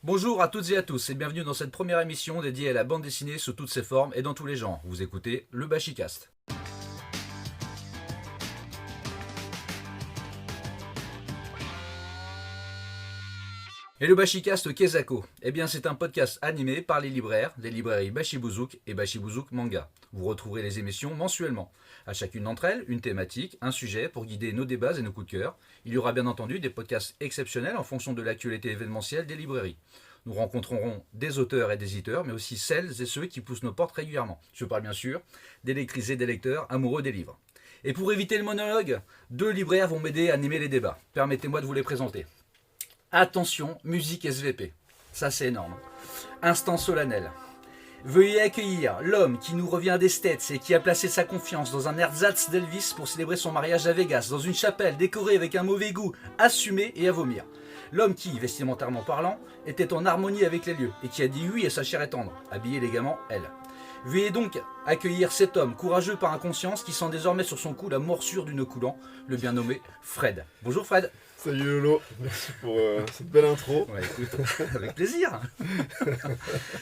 Bonjour à toutes et à tous et bienvenue dans cette première émission dédiée à la bande dessinée sous toutes ses formes et dans tous les genres. Vous écoutez le Bashicast. Et le Bashicast Kezako, eh bien c'est un podcast animé par les libraires des librairies Bashibouzouk et Bashibouzouk Manga. Vous retrouverez les émissions mensuellement. À chacune d'entre elles, une thématique, un sujet pour guider nos débats et nos coups de cœur. Il y aura bien entendu des podcasts exceptionnels en fonction de l'actualité événementielle des librairies. Nous rencontrerons des auteurs et des éditeurs, mais aussi celles et ceux qui poussent nos portes régulièrement. Je parle bien sûr des lectrices et des lecteurs amoureux des livres. Et pour éviter le monologue, deux libraires vont m'aider à animer les débats. Permettez-moi de vous les présenter. Attention, musique SVP. Ça c'est énorme. Instant solennel. Veuillez accueillir l'homme qui nous revient des States et qui a placé sa confiance dans un ersatz d'Elvis pour célébrer son mariage à Vegas, dans une chapelle décorée avec un mauvais goût, assumé et à vomir. L'homme qui, vestimentairement parlant, était en harmonie avec les lieux et qui a dit oui à sa chair et tendre, habillée élégamment, elle. Veuillez donc accueillir cet homme, courageux par inconscience, qui sent désormais sur son cou la morsure d'une coulant, le bien nommé Fred. Bonjour Fred. Salut Lolo, merci pour cette belle intro. Ouais, écoute, avec plaisir.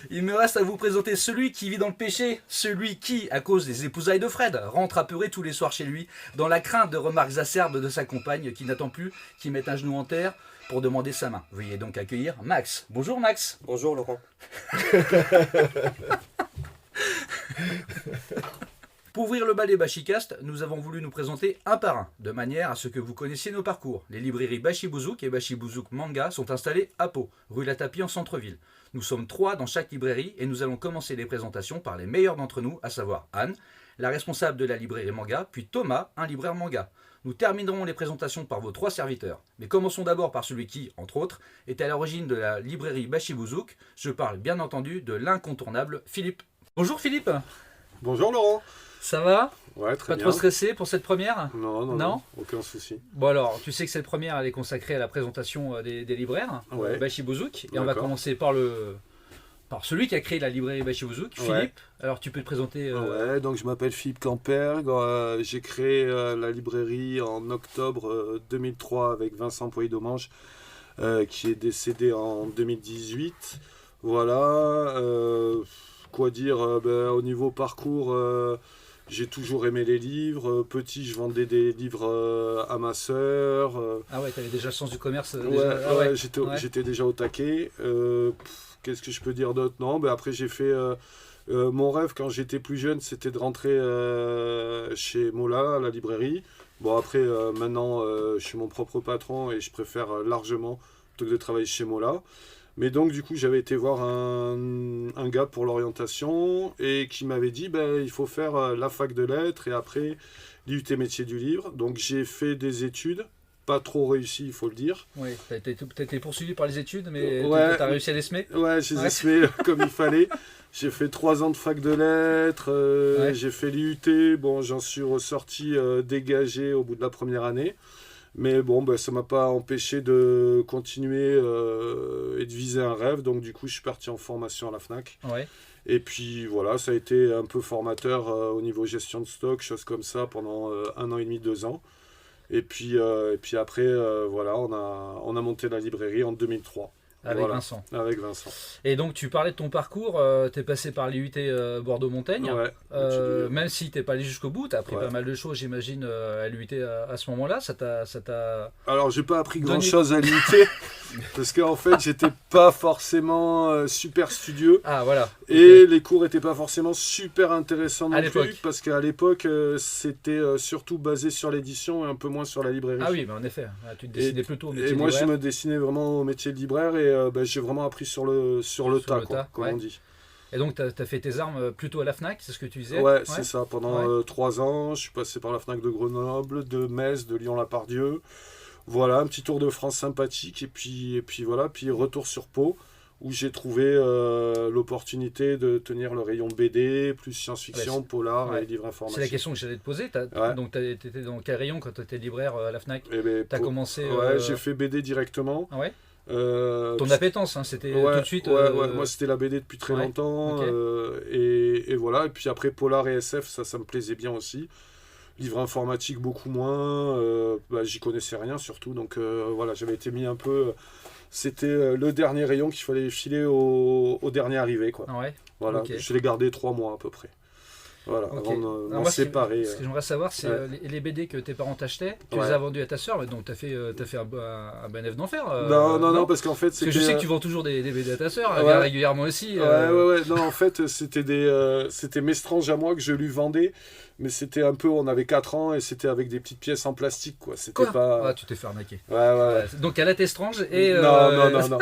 Il me reste à vous présenter celui qui vit dans le péché, celui qui, à cause des épousailles de Fred, rentre apeuré tous les soirs chez lui, dans la crainte de remarques acerbes de sa compagne qui n'attend plus qu'il mette un genou en terre pour demander sa main. Veuillez donc accueillir Max. Bonjour Max. Bonjour Laurent. Pour ouvrir le bal des Bashicast, nous avons voulu nous présenter un par un, de manière à ce que vous connaissiez nos parcours. Les librairies Bashibouzouk et Bashibouzouk Manga sont installées à Pau, rue Latapie en centre-ville. Nous sommes 3 dans chaque librairie et nous allons commencer les présentations par les meilleurs d'entre nous, à savoir Anne, la responsable de la librairie manga, puis Thomas, un libraire manga. Nous terminerons les présentations par vos 3 serviteurs. Mais commençons d'abord par celui qui, entre autres, était à l'origine de la librairie Bashibouzouk. Je parle bien entendu de l'incontournable Philippe. Bonjour Philippe. Bonjour Laurent. Ça va? Ouais, très Pas bien. trop stressé pour cette première? Non, aucun souci. Bon alors, tu sais que cette première, elle est consacrée à la présentation des libraires, Ouais. Bashibouzouk. Et on va D'accord. commencer par celui qui a créé la librairie Bashibouzouk, Ouais. Philippe. Alors tu peux te présenter Ouais, donc je m'appelle Philippe Camperg. J'ai créé la librairie en octobre 2003 avec Vincent Poy-Domange, qui est décédé en 2018. Voilà. Quoi dire au niveau parcours, j'ai toujours aimé les livres. Petit, je vendais des livres à ma sœur. Ah ouais, t'avais déjà le sens du commerce Ouais, déjà. Ah ouais, ouais. j'étais déjà au taquet. Qu'est-ce que je peux dire d'autre? Non, après j'ai fait mon rêve quand j'étais plus jeune, c'était de rentrer chez Mola à la librairie. Bon après maintenant je suis mon propre patron et je préfère largement plutôt que de travailler chez Mola. Mais donc du coup j'avais été voir un gars pour l'orientation et qui m'avait dit il faut faire la fac de lettres et après l'IUT métier du livre. Donc j'ai fait des études. Pas trop réussi, il faut le dire. Oui, t'as été poursuivi par les études, mais Ouais. t'as réussi à les semer. Ouais, j'ai Ouais. essayé comme il fallait. J'ai fait 3 ans de fac de lettres, Ouais. j'ai fait l'IUT. Bon, j'en suis ressorti dégagé au bout de la première année. Mais bon, ça m'a pas empêché de continuer et de viser un rêve. Donc du coup, je suis parti en formation à la FNAC. Ouais. Et puis voilà, ça a été un peu formateur au niveau gestion de stock, choses comme ça, pendant 1 an et demi, 2 ans. Et puis après, voilà, on a monté la librairie en 2003. Avec Voilà, Vincent. avec Vincent. Et donc tu parlais de ton parcours, t'es passé par l'IUT Bordeaux-Montaigne. Ouais. Même si t'es pas allé jusqu'au bout, t'as appris Ouais. pas mal de choses, j'imagine, à l'IUT à ce moment-là. Ça t'a. Alors, j'ai pas appris Donner- grand-chose à l'IUT, parce qu'en fait, j'étais pas forcément super studieux. Ah voilà. Et Ok. les cours étaient pas forcément super intéressants non À plus, l'époque. parce qu'à l'époque, c'était surtout basé sur l'édition et un peu moins sur la librairie. Ah oui, mais en effet, tu te dessinais plutôt au métier Et de moi, je libraire. me dessinais vraiment au métier de libraire et j'ai vraiment appris sur le tas, le quoi, tas, comme ouais. on dit. Et donc, tu as fait tes armes plutôt à la FNAC, c'est ce que tu disais? Ouais, c'est ça. Pendant Ouais. 3 ans, je suis passé par la FNAC de Grenoble, de Metz, de Lyon-la-Pardieu. Voilà, un petit tour de France sympathique. Et puis voilà, puis retour sur Pau, où j'ai trouvé l'opportunité de tenir le rayon BD, plus science-fiction, Ouais, polar ouais. et livres C'est informatiques. la question que j'allais te poser. Ouais. Donc, tu étais dans quel rayon quand tu étais libraire à la FNAC? Eh ben, Tu as commencé. Ouais, j'ai fait BD directement. Ah ouais. Euh, Ton appétence, hein, c'était ouais, tout de suite. ouais, moi c'était la BD depuis très ouais, longtemps. ok. Et voilà. Et puis après, polar et SF, ça me plaisait bien aussi. Livre informatique, beaucoup moins. J'y connaissais rien surtout. Donc voilà, j'avais été mis un peu c'était le dernier rayon qu'il fallait filer au dernier arrivé, quoi. Ah ouais. Voilà, Ok. je l'ai gardé 3 mois à peu près. Voilà, Ok. avant de Alors m'en moi, séparer. ce que j'aimerais savoir, c'est ouais. les BD que tes parents t'achetaient, tu les Ouais. as vendus à ta sœur, mais donc t'as fait un bénéfice d'enfer. Non, parce qu'en fait, Parce que je sais c'était, que tu vends toujours des BD à ta sœur, ouais. régulièrement aussi. Ouais. Non, en fait, c'était Mestrange à moi que je lui vendais, mais c'était un peu, on avait 4 ans et c'était avec des petites pièces en plastique, quoi. C'était Quoi pas. Ah, tu t'es fait arnaquer. Ouais. Donc elle a tes Strange et. Non.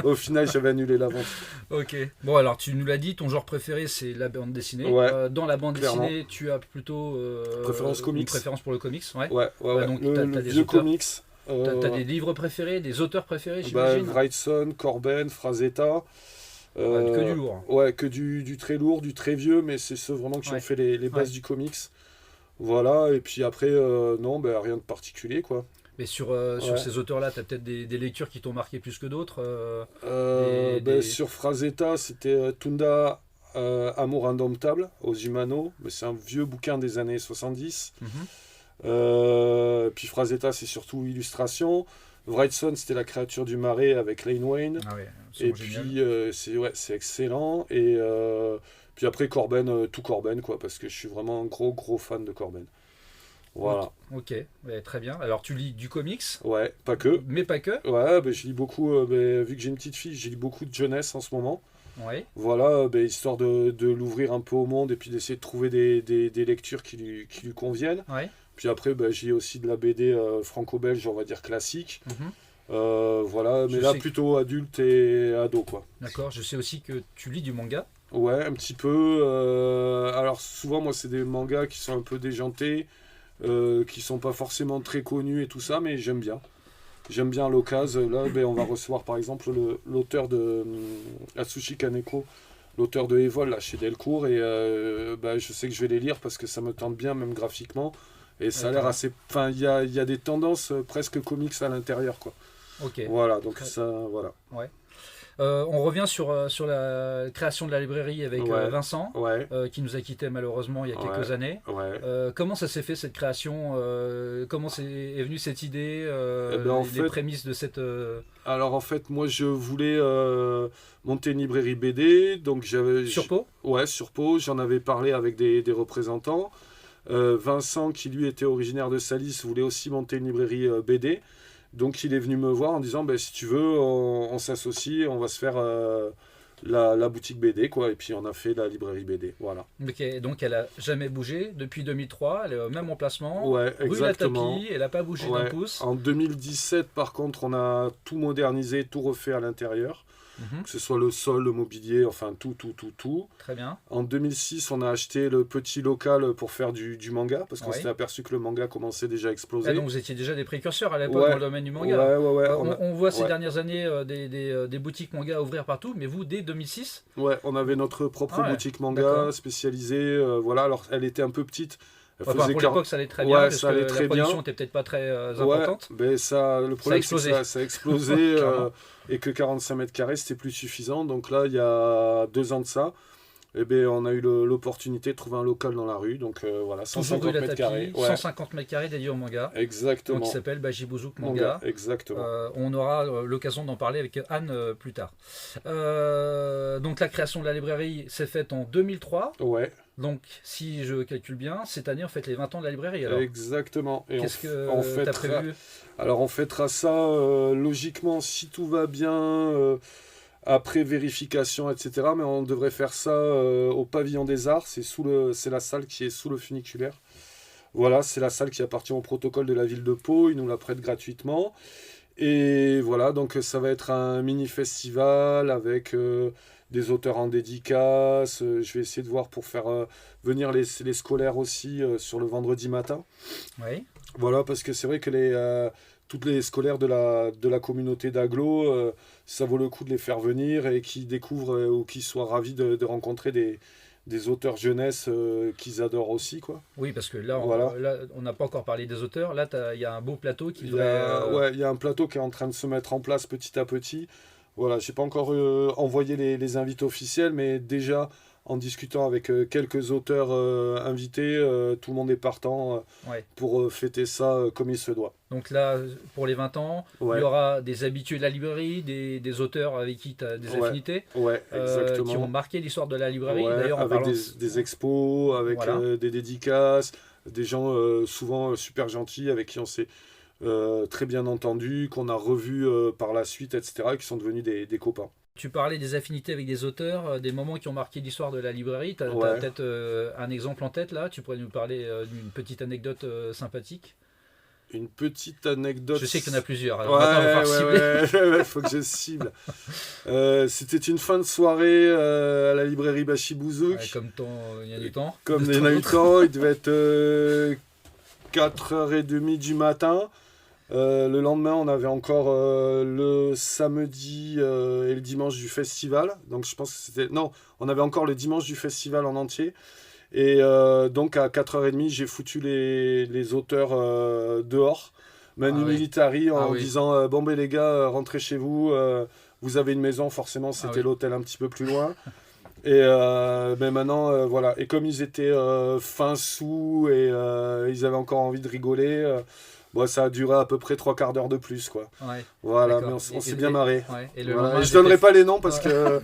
Au final, j'avais annulé la vente. Ok. Bon, alors tu nous l'as dit, ton genre préféré c'est la bande dessinée. Ouais, Dans la bande clairement. dessinée, tu as plutôt Préférence comics. une préférence pour le comics. Ouais. Ouais. Donc Le t'as des vieux auteurs. comics. T'as des livres préférés, des auteurs préférés, Bah, j'imagine. Wrightson, Corben, Frazetta. Ouais, que du lourd. Ouais, que du très lourd, du très vieux, mais c'est ceux vraiment qui Ouais. ont fait les bases Ouais. du comics. Voilà, et puis après, non, bah, rien de particulier, quoi. Mais sur Ouais. ces auteurs-là, t'as peut-être des lectures qui t'ont marqué plus que d'autres. Bah, sur Frazetta, c'était Tunda Amour Indomptable, aux Humano, mais c'est un vieux bouquin des années 70. Mhm. Puis Frazetta, c'est surtout illustration. Wrightson, c'était La créature du marais avec Lane Wayne. Ah ouais, Et c'est génial. puis, c'est excellent. Et puis après, Corben, tout Corben, quoi, parce que je suis vraiment un gros fan de Corben. Voilà. Ok, ouais, très bien. Alors tu lis du comics, Ouais, pas que. mais pas que. Ouais, bah, je lis beaucoup, vu que j'ai une petite fille, je lis beaucoup de jeunesse en ce moment. Ouais. Voilà, histoire de l'ouvrir un peu au monde et puis d'essayer de trouver des lectures qui lui conviennent. Ouais. Puis après, j'ai aussi de la BD franco-belge, on va dire classique. Mhm. Voilà, mais Je là sais que- plutôt adulte et ado, quoi. D'accord. Je sais aussi que tu lis du manga. Ouais, un petit peu. Alors souvent, moi, c'est des mangas qui sont un peu déjantés, qui sont pas forcément très connus et tout ça, mais j'aime bien. J'aime bien l'occasion. Là, on va recevoir par exemple l'auteur de Atsushi Kaneko, l'auteur de Evol là, chez Delcourt, et je sais que je vais les lire parce que ça me tente bien, même graphiquement. Et ça a l'air D'accord. assez. Enfin, il y a des tendances presque comics à l'intérieur, quoi. Ok. Voilà, donc Très- ça, voilà. On revient sur la création de la librairie avec Ouais. Vincent, Ouais, qui nous a quittés malheureusement il y a quelques Ouais. années. ouais. Comment ça s'est fait cette création Comment est venue cette idée Eh ben, en les fait- prémices de cette. Alors en fait, moi je voulais monter une librairie BD, donc Sur Pau ouais, sur Pau, j'en avais parlé avec des représentants. Vincent, qui lui était originaire de Salis, voulait aussi monter une librairie BD. Donc il est venu me voir en disant, si tu veux, on s'associe, on va se faire la boutique BD, quoi. Et puis on a fait la librairie BD, voilà. Ok, donc elle a jamais bougé depuis 2003, elle est au même emplacement. Ouais, Rue exactement. Latapie, elle n'a pas bougé Ouais. d'un pouce. En 2017, par contre, on a tout modernisé, tout refait à l'intérieur. Mhm, Que ce soit le sol, le mobilier, enfin tout. très bien. En 2006, on a acheté le petit local pour faire du manga, parce qu'on Ouais. s'était aperçu que le manga commençait déjà à exploser. Ah, donc vous étiez déjà des précurseurs à l'époque Ouais. dans le domaine du manga. Ouais. On voit ces ouais. dernières années des boutiques manga ouvrir partout, mais vous, dès 2006, Ouais, on avait notre propre Ah ouais, boutique manga d'accord. spécialisée. Voilà, alors elle était un peu petite. Elle enfin, pour quar- l'époque ça allait très Ouais, bien, parce ça allait que très la production bien. n'était peut-être pas très Ouais, importante. ça, le problème, c'est que explosé. ça a explosé Clairement. et que 45 mètres carrés, c'était plus suffisant. Donc là, il y a 2 ans de ça, on a eu l'opportunité de trouver un local dans la rue. Donc voilà, Toujours 150 rue mètres carrés. Latapie, Ouais, 150 mètres carrés dédiés au manga. exactement. Donc qui s'appelle Bajibuzuk Manga. Exactement. On aura l'occasion d'en parler avec Anne plus tard. Donc la création de la librairie s'est faite en 2003. Ouais, Donc si je calcule bien, cette année on fête les 20 ans de la librairie. Alors exactement. Et qu'est-ce que on tu as fêtera- prévu Alors on fêtera ça logiquement si tout va bien, après vérification, etc. Mais on devrait faire ça au pavillon des arts. C'est la salle qui est sous le funiculaire. Voilà, c'est la salle qui appartient au protocole de la ville de Pau. Ils nous la prêtent gratuitement. Et voilà, donc ça va être un mini festival avec des auteurs en dédicace. Je vais essayer de voir pour faire venir les scolaires aussi sur le vendredi matin. Oui. Voilà, parce que c'est vrai que toutes les scolaires de la communauté d'Aglo, ça vaut le coup de les faire venir et qu'ils découvrent ou qu'ils soient ravis de rencontrer des auteurs jeunesse qu'ils adorent aussi, quoi. Oui, parce que là, Voilà. on n'a pas encore parlé des auteurs. Là, il y a un beau plateau qui Il y devrait. a, ouais, il y a un plateau qui est en train de se mettre en place petit à petit. Voilà, j'ai pas encore envoyé les invités officiels, mais déjà en discutant avec quelques auteurs invités, tout le monde est partant Ouais. pour fêter ça comme il se doit. Donc là, pour les 20 ans, il y Ouais, aura des habitués de la librairie, des auteurs avec qui tu as des ouais, affinités, ouais, qui ont exactement. marqué l'histoire de la librairie. Ouais, D'ailleurs, en avec parlant... des expos, avec Voilà. des dédicaces, des gens souvent super gentils avec qui on s'est très bien entendu, qu'on a revu par la suite, etc., et qui sont devenus des copains. Tu parlais des affinités avec des auteurs, des moments qui ont marqué l'histoire de la librairie. Tu as Ouais. peut-être un exemple en tête là. Tu pourrais nous parler d'une petite anecdote sympathique. Une petite anecdote. Je sais qu'il y en a plusieurs. Ouais, Alors maintenant, il va falloir cibler. ouais, faut que je cible. C'était une fin de soirée à la librairie Bachibouzouk. Ouais, comme il y a du temps. Comme De il y en a eu temps. temps, il devait être 4h30 du matin. Le lendemain, on avait encore le samedi et le dimanche du festival. Donc je pense que c'était... Non, on avait encore le dimanche du festival en entier. Et donc à 4h30, j'ai foutu les auteurs dehors, Manu Ah oui. Militari, Ah en oui. disant bon ben les gars, rentrez chez vous, vous avez une maison, forcément Ah c'était oui. l'hôtel un petit peu plus loin. Et ben maintenant, voilà. Et comme ils étaient fin sous et ils avaient encore envie de rigoler, bon, ça a duré à peu près 3 quarts d'heure de plus, quoi. Ouais. Voilà, mais D'accord. on s'est bien marré. Ouais. Et le Voilà. lendemain, Et je donnerai pas les noms parce Ouais. que...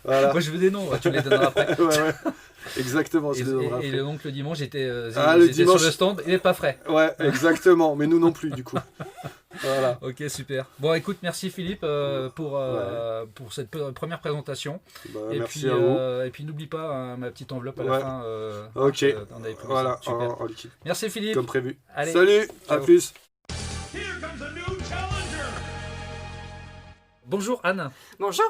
voilà. Moi, je veux des noms. Tu me les donneras après. Ouais, ouais. Exactement, Et, je les donnerai et après. donc le dimanche, Ah, le ils étaient sur dimanche- le stand. Il n'est pas frais. Ouais, exactement. Mais nous non plus, du coup. Voilà. Ok, super. Bon, écoute, merci Philippe pour cette première présentation. Bah, Et merci puis, à vous. et puis n'oublie pas ma petite envoppe à la Ouais. fin. Ok. On avait prévu Voilà, ça. Super. en liquide. Merci Philippe. Comme prévu. Allez, Salut, à ciao. plus. Here comes a new challenger. Bonjour Anne. Bonjour.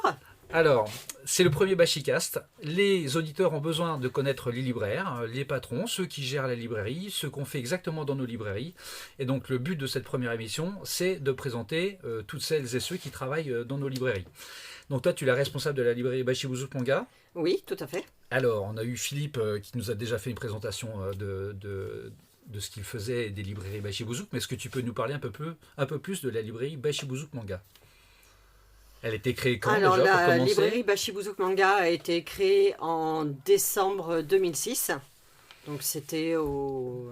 Alors, c'est le premier Bachicast. Les auditeurs ont besoin de connaître les libraires, les patrons, ceux qui gèrent la librairie, ce qu'on fait exactement dans nos librairies. Et donc le but de cette première émission, c'est de présenter toutes celles et ceux qui travaillent dans nos librairies. Donc toi, tu es la responsable de la librairie Bachibouzouk Manga. Oui, tout à fait. Alors, on a eu Philippe qui nous a déjà fait une présentation de ce qu'il faisait des librairies Bachibouzouk, mais est-ce que tu peux nous parler un peu plus de la librairie Bachibouzouk Manga? Elle a été créée quand Alors, déjà pour la commencer? librairie Bachibouzouk Manga a été créée en décembre 2006. Donc, c'était au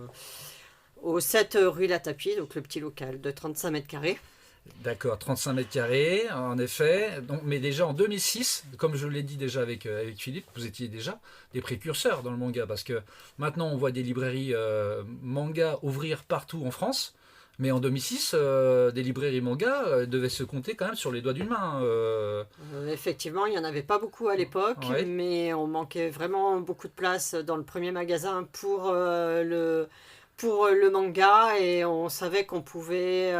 7 rue Latapied, donc le petit local de 35 mètres carrés. D'accord, 35 mètres carrés, en effet. Donc, mais déjà en 2006, comme je l'ai dit déjà avec Philippe, vous étiez déjà des précurseurs dans le manga, parce que maintenant on voit des librairies manga ouvrir partout en France, mais en 2006, des librairies manga devaient se compter quand même sur les doigts d'une main. Effectivement, il n'y en avait pas beaucoup à l'époque, Ouais. mais on manquait vraiment beaucoup de place dans le premier magasin pour le manga et on savait qu'on pouvait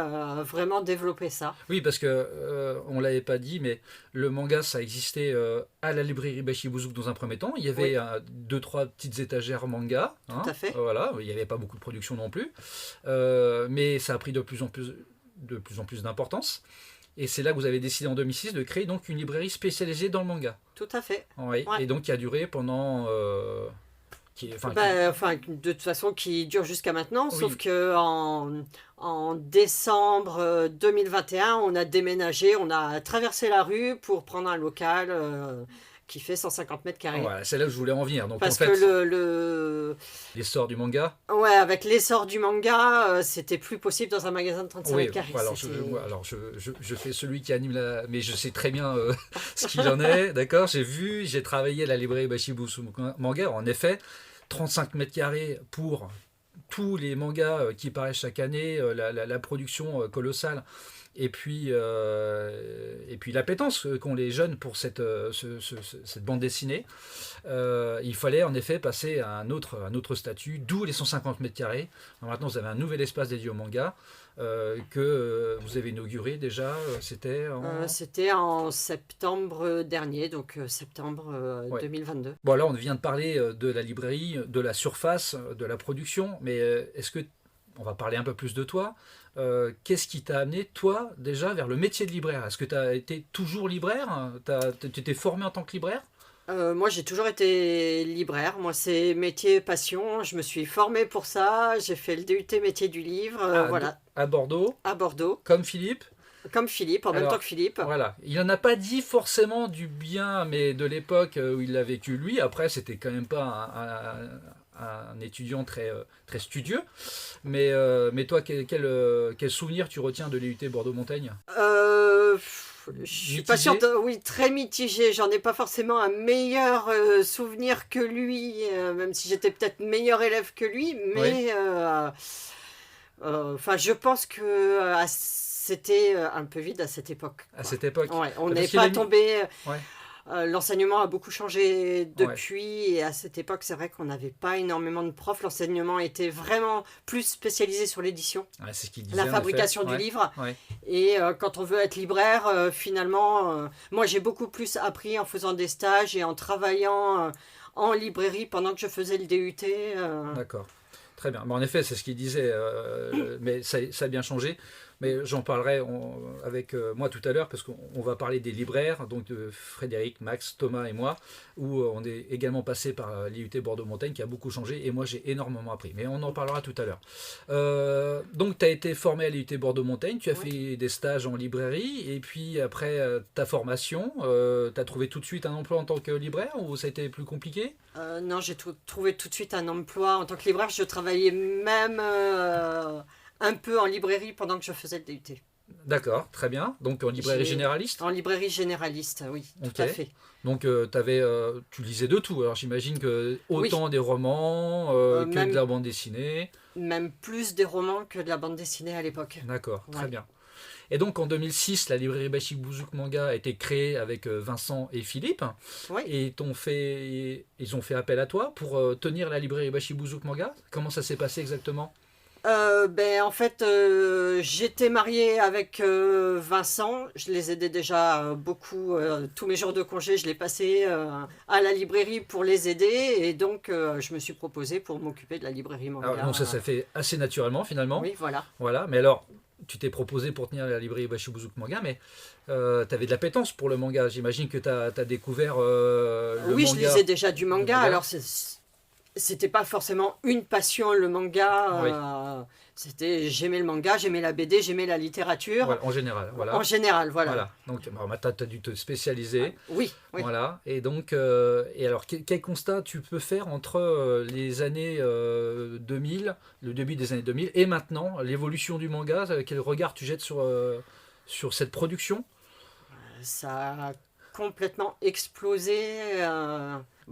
vraiment développer ça. Oui, parce que on l'avait pas dit, mais le manga ça existait à la librairie Bachibouzouk dans un premier temps. Il y avait Oui. deux, trois petites étagères manga. Tout à fait. Voilà, il n'y avait pas beaucoup de production non plus, mais ça a pris de plus en plus d'importance. Et c'est là que vous avez décidé en 2006 de créer donc une librairie spécialisée dans le manga. Tout à fait. Oui. Ouais. Et donc qui a duré pendant. Enfin, de toute façon, qui dure jusqu'à maintenant, Oui. sauf que en décembre 2021, on a déménagé, on a traversé la rue pour prendre un local qui fait 150 mètres carrés. Voilà, c'est là que je voulais en venir. Donc Parce en fait, que l'essor du manga. ouais, avec l'essor du manga, c'était plus possible dans un magasin de 35 Oui, mètres carrés. alors, C'était- je fais celui qui anime la... Mais je sais très bien ce qu'il en est, d'accord? J'ai travaillé à la librairie Bachibouzouk Manga. En effet, 35 mètres carrés pour tous les mangas qui paraissent chaque année, la production colossale. Et puis l'appétence qu'ont les jeunes pour cette bande dessinée. Il fallait en effet passer à un autre statut, d'où les 150 mètres carrés. Alors maintenant, vous avez un nouvel espace dédié au manga que vous avez inauguré déjà. C'était en septembre dernier, donc septembre Ouais. 2022. Bon, là, on vient de parler de la librairie, de la surface, de la production, mais est-ce que on va parler un peu plus de toi? Qu'est-ce qui t'a amené, toi, déjà, vers le métier de libraire? Est-ce que tu as été toujours libraire? Tu t'es formé en tant que libraire? Moi, j'ai toujours été libraire. Moi, c'est métier passion. Je me suis formée pour ça. J'ai fait le DUT métier du livre. Voilà, À Bordeaux, à Bordeaux. comme Philippe? Comme Philippe, en même Alors, temps que Philippe. Voilà, il n'en a pas dit forcément du bien, mais de l'époque où il l'a vécu lui. Après, c'était quand même pas un étudiant très studieux. Mais toi, quel souvenir tu retiens de l'IUT Bordeaux-Montaigne? Je suis pas sûre oui, très mitigé. J'en ai pas forcément un meilleur souvenir que lui, même si j'étais peut-être meilleur élève que lui. Mais enfin, je pense que c'était un peu vide à cette époque. À cette époque. Ouais, on Parce n'est qu'il pas a mis- tombé. Ouais. L'enseignement a beaucoup changé depuis et à cette époque, c'est vrai qu'on n'avait pas énormément de profs. L'enseignement était vraiment plus spécialisé sur l'édition, Ouais, c'est ce qu'il disait, la en fabrication effet. du livre. Ouais. Et quand on veut être libraire, finalement, moi j'ai beaucoup plus appris en faisant des stages et en travaillant en librairie pendant que je faisais le DUT. D'accord. Très bien. Bon, en effet, c'est ce qu'il disait, mais ça a bien changé. Mais j'en parlerai avec moi tout à l'heure, parce qu'on va parler des libraires, donc de Frédéric, Max, Thomas et moi, où on est également passé par l'IUT Bordeaux-Montaigne, qui a beaucoup changé, et moi j'ai énormément appris. Mais on en parlera tout à l'heure. Donc tu as été formé à l'IUT Bordeaux-Montaigne, tu as fait des stages en librairie, et puis après ta formation, tu as trouvé tout de suite un emploi en tant que libraire, ou ça a été plus compliqué? Non, j'ai trouvé tout de suite un emploi en tant que libraire. Je travaillais même un peu en librairie pendant que je faisais le DUT. D'accord, très bien. Donc en librairie généraliste? En librairie généraliste, oui, tout à fait. Donc tu lisais de tout. Alors j'imagine que autant des romans que même, de la bande dessinée. Même plus des romans que de la bande dessinée à l'époque. D'accord, très bien. Et donc en 2006, la librairie Bashik-Bouzouk Manga a été créée avec Vincent et Philippe. Oui. Et ils ont fait appel à toi pour tenir la librairie Bashik-Bouzouk Manga. Comment ça s'est passé exactement? En fait, j'étais mariée avec Vincent. Je les aidais déjà beaucoup. Tous mes jours de congé, je les passais à la librairie pour les aider. Et donc, je me suis proposée pour m'occuper de la librairie manga. Alors, donc ça s'est fait assez naturellement finalement. Oui, voilà. Voilà, mais alors, tu t'es proposé pour tenir la librairie Bashik-Bouzouk Manga, mais tu avais de l'appétence pour le manga. J'imagine que tu as découvert le manga. Oui, je lisais déjà du manga. manga. Alors, c'était pas forcément une passion, le manga. J'aimais le manga, j'aimais la BD, j'aimais la littérature. Voilà, en général, voilà. En général, voilà. Donc, tu as dû te spécialiser. Oui. Voilà. Et donc, et alors, quel constat tu peux faire entre les années 2000, le début des années 2000, et maintenant, l'évolution du manga? Quel regard tu jettes sur cette production? Ça a complètement explosé.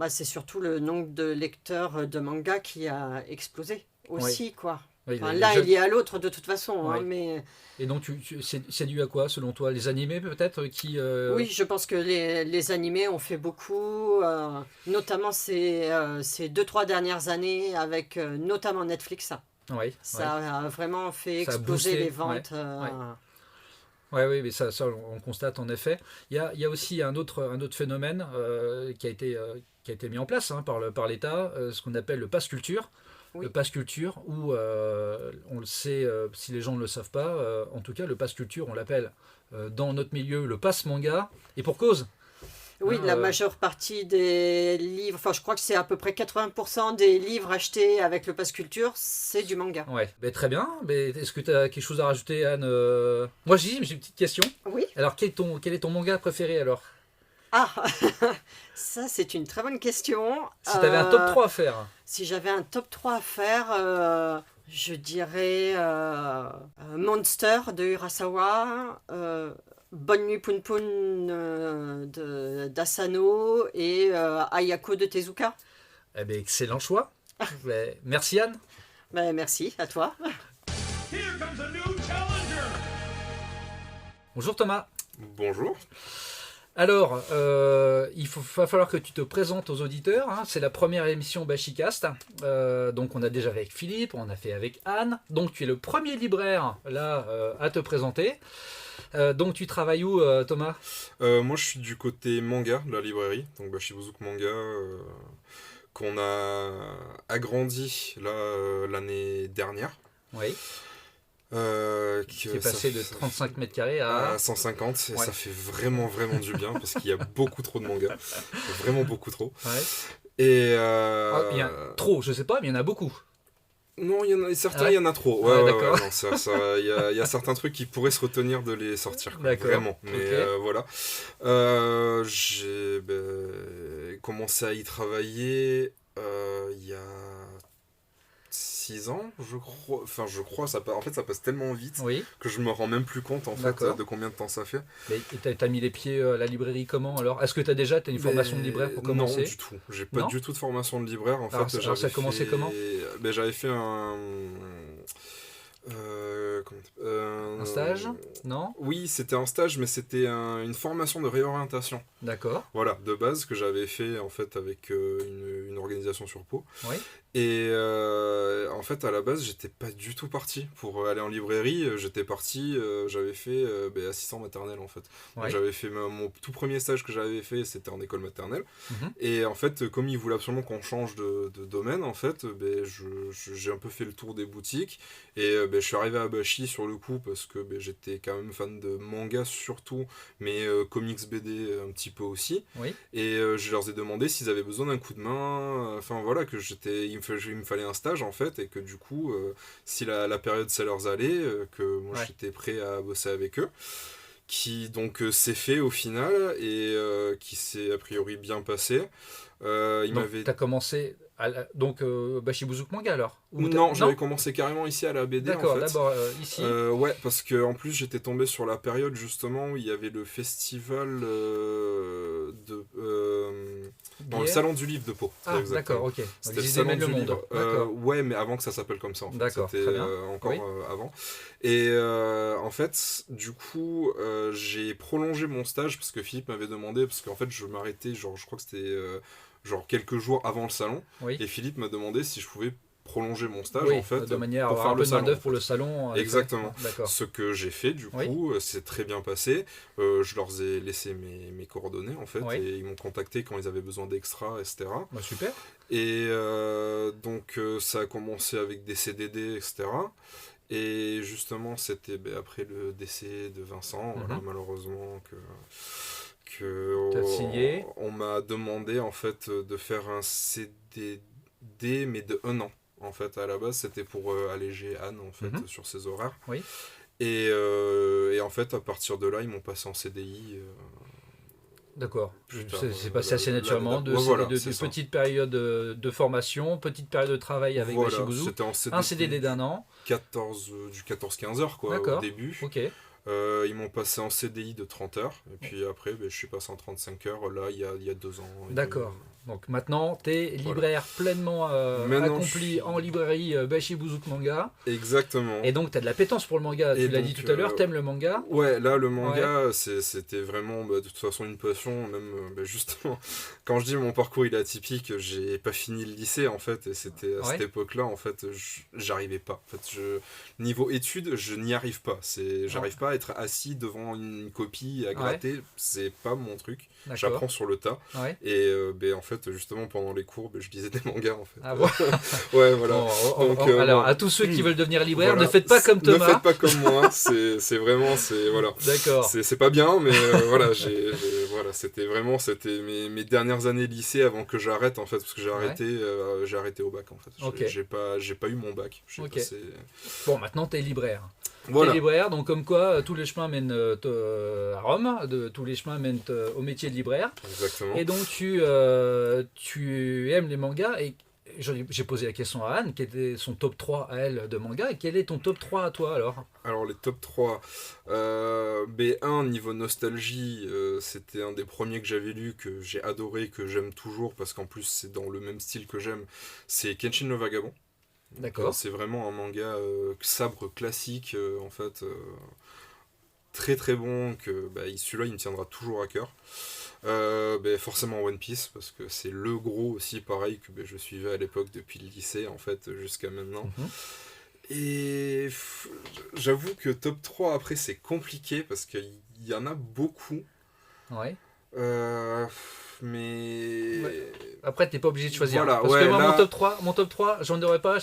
C'est surtout le nombre de lecteurs de manga qui a explosé aussi, quoi. Oui, Enfin, l'un est lié à l'autre de toute façon. Oui. Mais... Et donc, c'est dû à quoi, selon toi? Les animés, peut-être qui, Oui, je pense que les animés ont fait beaucoup, notamment ces 2-3 dernières années, avec notamment Netflix. Oui, Ça a vraiment fait Ça a exploser boosté, les ventes. Oui, mais ça on constate en effet. Il y a aussi un autre phénomène qui a été mis en place par l'État, ce qu'on appelle le pass culture. Oui. Le pass culture, où on le sait, si les gens ne le savent pas, en tout cas le pass culture, on l'appelle dans notre milieu le pass manga, et pour cause. Oui, la majeure partie des livres, enfin je crois que c'est à peu près 80% des livres achetés avec le pass culture, c'est du manga. Ouais, mais très bien. Mais est-ce que tu as quelque chose à rajouter, Anne? Moi j'ai une petite question. Oui. Alors quel est ton manga préféré alors? Ah, ça c'est une très bonne question. Si tu avais un top 3 à faire. Si j'avais un top 3 à faire, je dirais Monster de Urasawa, Bonne nuit Poun Poun d'Asano et Ayako de Tezuka. Eh bien, excellent choix. Merci Anne. Merci, à toi. Here comes a new challenger. Bonjour Thomas. Bonjour. Alors, va falloir que tu te présentes aux auditeurs. C'est la première émission Bashicast. Donc, on a déjà fait avec Philippe, on a fait avec Anne. Donc, tu es le premier libraire là à te présenter. Donc, tu travailles où, Thomas? Moi, je suis du côté manga de la librairie, donc Bashik-Bouzouk Manga, qu'on a agrandi là l'année dernière. Oui. Qui est passé de 35 mètres carrés à 150, et ça fait vraiment du bien parce qu'il y a beaucoup trop de mangas, vraiment beaucoup trop. Ouais. Et il y a trop, je sais pas, mais il y en a beaucoup. Non, il y en a certains, Ah. il y en a trop. Ah, Ouais, d'accord. non, il y a certains trucs qui pourraient se retenir de les sortir, quoi, D'accord. vraiment. Mais Ok. voilà. J'ai commencé à y travailler il y a 6 ans, je crois. Enfin, je crois, en fait, ça passe tellement vite Oui. que je me rends même plus compte, en fait, D'accord. de combien de temps ça fait. Mais t'as mis les pieds à la librairie comment alors? Est-ce que t'as une formation de libraire pour commencer? Non, du tout. J'ai pas Non du tout de formation de libraire. En Alors, fait, alors, ça a commencé comment? J'avais fait un Un stage? Non? Oui, c'était un stage, mais c'était une formation de réorientation. D'accord. Voilà, de base, que j'avais fait en fait avec une organisation sur Pau. Oui. Et en fait, à la base, j'étais pas du tout parti pour aller en librairie. J'étais parti, j'avais fait assistant maternel en fait. Donc, Ouais. j'avais fait mon tout premier stage que j'avais fait, c'était en école maternelle. Mhm. Et en fait, comme ils voulaient absolument qu'on change de domaine, en fait, j'ai un peu fait le tour des boutiques. Et je suis arrivé à Bachi sur le coup parce que j'étais quand même fan de manga surtout, mais comics BD un petit peu aussi. Oui. Et je leur ai demandé s'ils avaient besoin d'un coup de main. Enfin voilà, que il me fallait un stage en fait, et que du coup, si la période ça leur allait, que moi Ouais. j'étais prêt à bosser avec eux. Qui donc s'est fait au final et qui s'est a priori bien passé. Il Donc m'avait t'as commencé donc Bashibuzuk Manga alors? Ou non, j'avais commencé carrément ici à la BD en D'accord, fait. d'abord ici. Ouais, parce que en plus j'étais tombé sur la période justement où il y avait le festival dans le Bière. salon du livre de Pau. Ah, exactement. d'accord, ok. Donc C'était ils le salon démêlent le du monde. livre. D'accord. Ouais, mais avant que ça s'appelle comme ça. En fait. D'accord, C'était très bien. encore Oui. avant. Et en fait, du coup, j'ai prolongé mon stage parce que Philippe m'avait demandé, parce qu'en fait, je m'arrêtais, genre, je crois que c'était quelques jours avant le salon. Oui. Et Philippe m'a demandé si je pouvais prolonger mon stage Oui, en fait de manière à pour avoir faire un le peu de salon. main-d'œuvre en pour fait. le salon. Exactement. D'accord. Ce que j'ai fait du Oui. coup, c'est très bien passé. Je leur ai laissé mes coordonnées en fait, Oui. et ils m'ont contacté quand ils avaient besoin d'extras, etc. Bah, super. Et donc ça a commencé avec des CDD, etc. Et justement, c'était après le décès de Vincent, voilà, Mhm. malheureusement que T'as signé. on m'a demandé en fait de faire un CDD mais de 1 an. En fait, à la base, c'était pour alléger Anne en fait Mhm. sur ses horaires. Oui. Et en fait, à partir de là, ils m'ont passé en CDI. D'accord. Plus tard, C'est passé assez naturellement de voilà, de c'est ça. petites périodes de formation, petite période de travail avec Voilà, Bashibuzuk. c'était en Un CDD d'un an. 14-15 heures quoi, au D'accord. début. Ok. Ils m'ont passé en CDI de 30 heures. Et puis après, je suis passé en 35 heures là, il y a 2 ans. et D'accord. demi. Donc maintenant, tu es libraire pleinement Maintenant, accompli je suis- en librairie Bashibuzuk Manga. Exactement. Et donc, tu as de l'appétence pour le manga. Et Tu l'as dit donc, tout à l'heure, t'aimes le manga. Ouais, là, le manga, c'était vraiment de toute façon une passion. Même justement, quand je dis mon parcours il est atypique, j'ai pas fini le lycée en fait. Et c'était à cette époque-là, en fait, j'arrivais pas. En fait, niveau études, je n'y arrive pas. J'arrive pas à être assis devant une copie à gratter. C'est pas mon truc. D'accord. J'apprends sur le tas. Ouais. Et en fait, justement, pendant les cours, je lisais des mangas en fait. Ah, bon. Ouais, voilà. Bon, Donc, alors, bon. à tous ceux qui veulent devenir libraires, Voilà. ne faites pas comme Thomas. Ne faites pas comme moi. C'est vraiment, voilà. D'accord. C'est pas bien, mais voilà, voilà, c'était mes dernières années lycée avant que j'arrête en fait, parce que j'ai arrêté au bac en fait. Ok. J'ai pas eu mon bac. Ok. Bon, maintenant, tu es libraire. Voilà. T'es libraire, donc comme quoi tous les chemins mènent à Rome, tous les chemins mènent au métier de libraire. Exactement. Et donc tu aimes les mangas et j'ai posé la question à Anne, quel était son top 3 à elle de manga et quel est ton top 3 à toi alors? Alors les top 3, B1 niveau nostalgie, c'était un des premiers que j'avais lu, que j'ai adoré, que j'aime toujours parce qu'en plus c'est dans le même style que j'aime, c'est Kenshin le Vagabond. D'accord. C'est vraiment un manga sabre classique en fait, très très bon, que celui-là il me tiendra toujours à cœur. Forcément One Piece parce que c'est le gros aussi pareil que je suivais à l'époque depuis le lycée en fait jusqu'à maintenant. Et j'avoue que top 3 après c'est compliqué parce qu'il y en a beaucoup. Ouais. Mais Après t'es pas obligé de choisir. Voilà, parce ouais, que moi là- mon top 3, j'en aurais pas.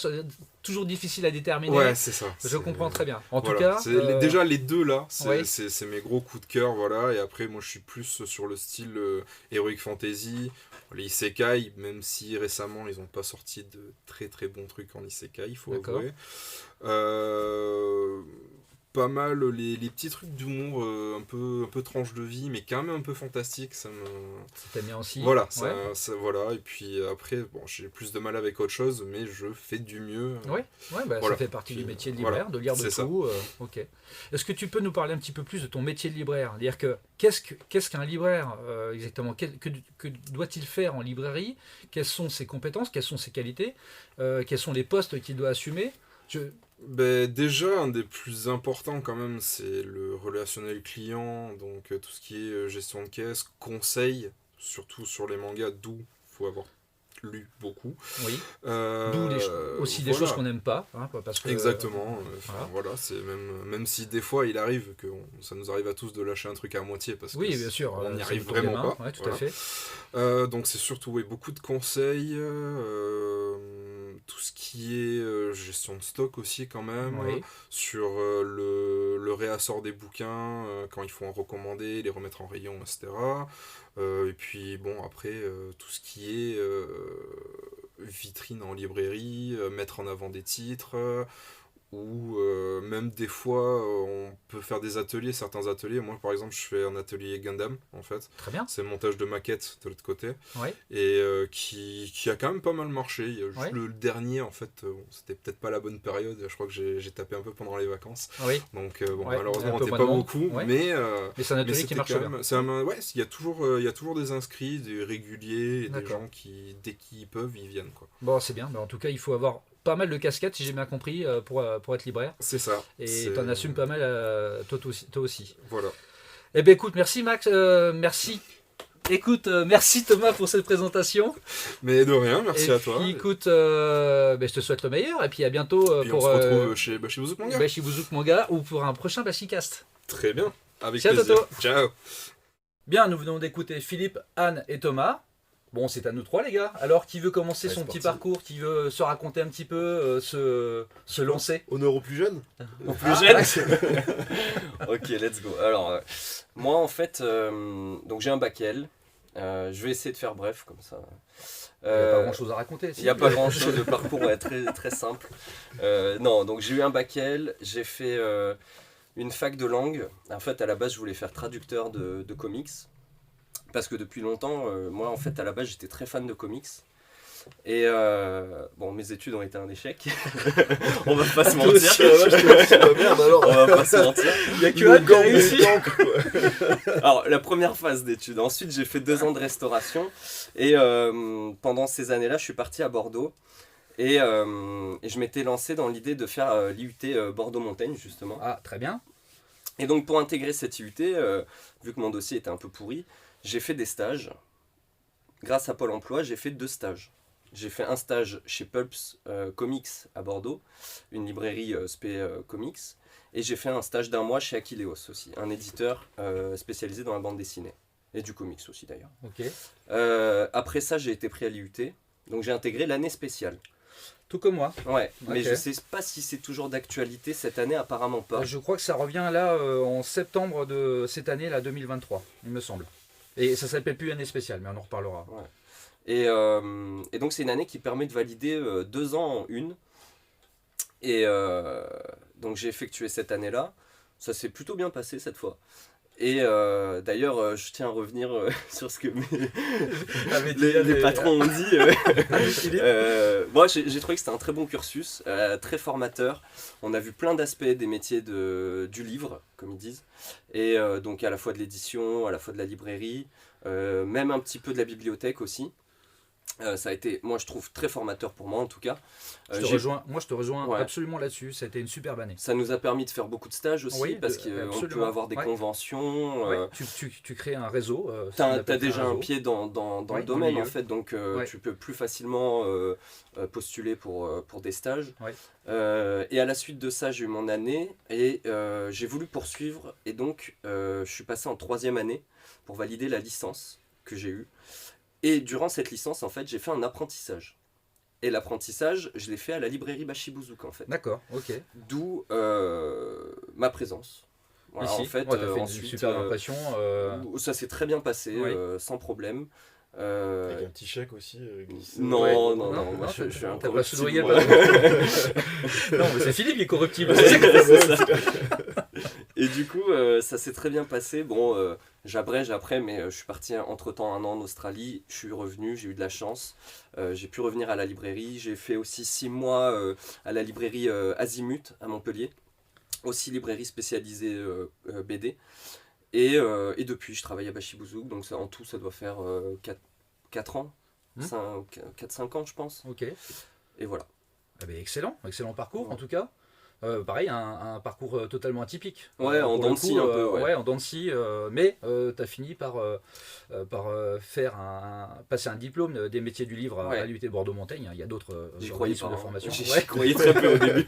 toujours difficile à déterminer. Ouais, c'est ça. Je c'est- comprends très bien. En Voilà. tout cas, Déjà les deux là, oui. c'est mes gros coups de cœur, voilà. Et après, moi je suis plus sur le style Heroic Fantasy, les Isekai, même si récemment ils n'ont pas sorti de très très bons trucs en Isekai, il faut D'accord. avouer. Euh, Pas mal les petits trucs d'humour, un peu tranche de vie, mais quand même un peu fantastique, ça me... T'aimes bien aussi. Voilà, Ouais. voilà, et puis après, bon, j'ai plus de mal avec autre chose, mais je fais du mieux. Ouais, bah, Voilà. ça fait partie Puis, du métier de voilà, libraire, de lire de c'est ça. tout. Ok. Est-ce que tu peux nous parler un petit peu plus de ton métier de libraire? C'est-à-dire que qu'est-ce qu'un libraire exactement? Que doit-il faire en librairie? Quelles sont ses compétences? Quelles sont ses qualités? Quels sont les postes qu'il doit assumer? Ben, déjà, un des plus importants quand même, c'est le relationnel client, donc tout ce qui est gestion de caisse, conseil, surtout sur les mangas, d'où il faut avoir lu beaucoup. Oui. Euh, D'où aussi des voilà. choses qu'on n'aime pas, hein, parce que Exactement. voilà. Voilà, c'est même si des fois il arrive que ça nous arrive à tous de lâcher un truc à moitié parce que oui, bien sûr. on n'y ça arrive nous tombe des vraiment mains, pas. ouais, tout Voilà. à fait. Donc c'est surtout beaucoup de conseils, tout ce qui est gestion de stock aussi quand même, Oui. sur le réassort des bouquins, quand il faut en recommander, les remettre en rayon, etc. Et puis bon, après, tout ce qui est vitrine en librairie, mettre en avant des titres, ou même des fois, on peut faire des ateliers, certains ateliers. Moi, par exemple, je fais un atelier Gundam, en fait. Très bien. C'est le montage de maquettes de l'autre côté, Ouais. et qui a quand même pas mal marché. Il y a juste Ouais. le dernier, en fait, c'était peut-être pas la bonne période. Je crois que j'ai tapé un peu pendant les vacances. Oui. Donc, bon, Ouais, malheureusement, un on peu n'était moins pas de monde. beaucoup, Ouais. mais Mais c'est un atelier qui c'était marche quand bien. même, ouais, il y a toujours des inscrits, des réguliers, et des D'accord. gens qui, dès qu'ils peuvent, ils viennent, quoi. Bon, c'est bien. Bah, en tout cas, il faut avoir pas mal de casquettes, si j'ai bien compris, pour être libraire. C'est ça. Et t'en assumes pas mal toi aussi. Voilà. Eh bien, écoute, merci Max, merci. Écoute, merci Thomas pour cette présentation. Mais de rien, merci et à toi. puis, écoute, je te souhaite le meilleur. Et puis à bientôt Puis pour on se retrouve chez Bashibuzuk Manga. Bashibuzuk Manga ou pour un prochain Bashicast. Très bien, avec Ciao, plaisir. Toto. Ciao. Bien, nous venons d'écouter Philippe, Anne et Thomas. Bon, c'est à nous trois, les gars. Alors, qui veut commencer Ouais, son c'est petit parti. parcours, qui veut se raconter un petit peu, se lancer? Honneur aux plus jeunes. Au plus jeune. Ok, let's go. Alors, moi en fait, donc j'ai un bac L. Je vais essayer de faire bref comme ça. Il n'y a pas grand chose à raconter. Il n'y a pas grand chose, le parcours est très, très simple. Non, donc j'ai eu un bac L, j'ai fait une fac de langue. En fait, à la base, je voulais faire traducteur de comics. Parce que depuis longtemps, moi en fait, à la base, j'étais très fan de comics. Et bon, mes études ont été un échec. On va pas se mentir. Merde alors. On va pas se mentir. Il n'y a que Anne qui a réussi. Alors, la première phase d'études. Ensuite, j'ai fait 2 ans de restauration. Et pendant ces années-là, je suis parti à Bordeaux. Et je m'étais lancé dans l'idée de faire l'IUT Bordeaux-Montaigne, justement. Ah, très bien. Et donc, pour intégrer cette IUT, vu que mon dossier était un peu pourri, j'ai fait des stages. Grâce à Pôle emploi, j'ai fait 2 stages. J'ai fait un stage chez Pulps Comics à Bordeaux, une librairie spé comics. Et j'ai fait un stage d'1 mois chez Aquileos aussi, un éditeur spécialisé dans la bande dessinée. Et du comics aussi d'ailleurs. Ok. Après ça, j'ai été pris à l'IUT. Donc j'ai intégré l'année spéciale. Tout comme moi. Ouais, mais Ok. je sais pas si c'est toujours d'actualité cette année, apparemment pas. Je crois que ça revient là en septembre de cette année, là 2023, il me semble. Et ça s'appelle plus année spéciale, mais on en reparlera. Et donc c'est une année qui permet de valider 2 ans en une. Et donc j'ai effectué cette année-là. Ça s'est plutôt bien passé cette fois. Et d'ailleurs, je tiens à revenir sur ce que les patrons ont dit. Moi, j'ai trouvé que c'était un très bon cursus, très formateur. On a vu plein d'aspects des métiers du livre, comme ils disent. Et donc à la fois de l'édition, à la fois de la librairie, même un petit peu de la bibliothèque aussi. Ça a été, moi je trouve, très formateur pour moi en tout cas. Je te rejoins Ouais. absolument là-dessus, ça a été une superbe année. Ça nous a permis de faire beaucoup de stages aussi, Oui, parce qu'on absolument. peut avoir des Ouais. conventions. Ouais, tu crées un réseau. T'as déjà un pied dans Ouais, le dans le domaine milieu. en fait, donc Ouais. tu peux plus facilement postuler pour des stages. Ouais. Et à la suite de ça, j'ai eu mon année et j'ai voulu poursuivre. Et donc, je suis passé en 3e année pour valider la licence que j'ai eue. Et durant cette licence, en fait, j'ai fait un apprentissage. Et l'apprentissage, je l'ai fait à la librairie Bashibouzouk en fait. D'accord, ok. D'où ma présence. Voilà, Ici, en fait, ouais, t'as fait une ensuite, super impression. ça s'est très bien passé, Oui. sans problème. Avec un petit chèque aussi glissé. Non, Ouais. non, Non, non, moi non, je suis un t'as pas soudoyé le corruptible. Non, mais c'est Philippe qui est corruptible. C'est ça. Et du coup, ça s'est très bien passé. Bon, j'abrège après, mais je suis parti entre-temps 1 an en Australie. Je suis revenu, j'ai eu de la chance. J'ai pu revenir à la librairie. J'ai fait aussi 6 mois à la librairie Azimut à Montpellier. Aussi librairie spécialisée BD. Et depuis, je travaille à Bashibouzouk. Donc en tout, ça doit faire 4 ans. 4-5 ans, je pense. Ok. Et voilà. Ah ben, excellent parcours en tout cas. Pareil, un parcours totalement atypique. Ouais, en Pour dents le de coup, scie un peu, ouais. en dents de scie, mais tu as fini par faire passer un diplôme des métiers du livre Ouais. à l'UT Bordeaux-Montaigne. Il y a d'autres J'y croyais organismes pas. de Hein. formation. J'y Ouais. croyais très peu au début.